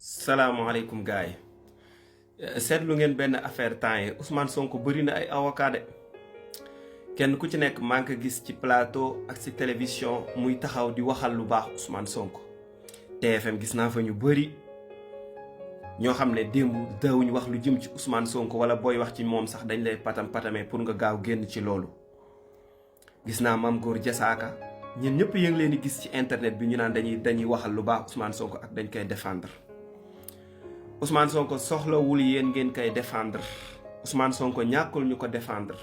salaamaaleykum gars yi seetlu ngeen benn affaire temps yi Ousmane Sonko bëri na ay avocat de kenn ku ci nekk maa ngi ko gis ci plateau ak ci télévision muy taxaw di waxal lu baax Ousmane Sonko. TFM gis naa fa ñu bëri ñoo xam ne démb daawuñu wax lu jëm ci Ousmane Sonko wala booy wax ci moom sax dañ lay patamee pour nga gaaw génn ci loolu. gis naa Mame Gor Diazaka ñun ñëpp yëngi leen di gis ci internet bi ñu naan dañuy waxal lu baax Ousmane Sonko ak dañ koy défendre. Ousmane Sonko soxlawul yéen ngeen koy défendre Ousmane Sonko ñàkkul ñu ko défendre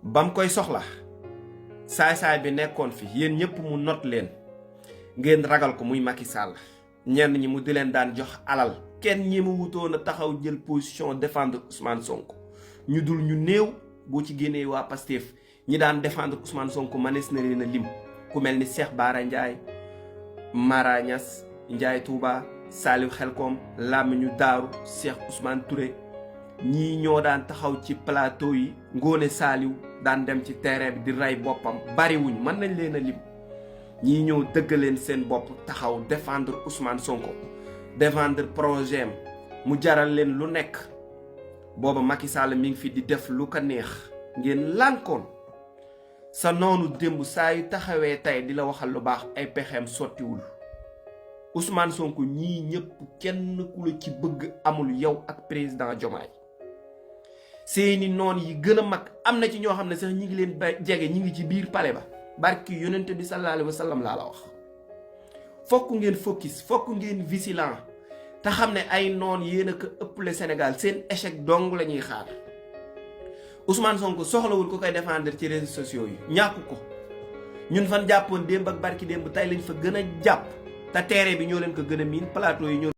bam koy soxla saay-saay bi nekkoon fi yéen ñëpp mu not leen ngeen ragal ko muy Macky Sall ñenn ñi mu di leen daan jox alal kenn ñi mu wutoon a taxaw jël position défendre Ousmane Sonko ñu dul ñu néew boo ci génnee waa Pastef ñi daan défendre Ousmane Sonko manees na leen a lim ku mel ni Cheikh Bara Ndiaye Mara Niass Ndiaye Touba Saliou Xelkom Lamiñu Daaru Cheikh Ousmane Touré ñii ñoo daan taxaw ci plateau yi Ngoone Saliou daan dem ci terrain bi di rey boppam bariwuñ mën nañ leen a lim ñii ñëw dëggaleen seen bopp taxaw défendre Ousmane Sonko défendre projet am mu jaral leen lu nekk booba Macky Sall mi ngi fi di def lu ko neex ngeen lànkoon sa noonu démb saa yu taxawee tey di la waxal lu baax ay pexeem sottiwul Ousmane Sonko ñii ñëpp kenn ku la ci bëgg amul yow ak président Diomaye seeni noon yi gën a mag am na ci ñoo xam ne sax ñi ngi leen ba jege ñi ngi ci biir palais ba barki yonent bi sallallahu alayhi wa sallam laa la wax fokk ngeen focus fokk ngeen vigilant te xam ne ay noon yéen a ko ëpple Sénégal seen échec dong la ñuy xaar Ousmane Sonko soxlawul ko koy défendre ci réseaux sociaux yi ñàkku ko ñun fan jàppoon démb ak barki démb tey lañ fa gën a jàpp te terrain bi ñoo leen ko gën a miin plateau yi ñoo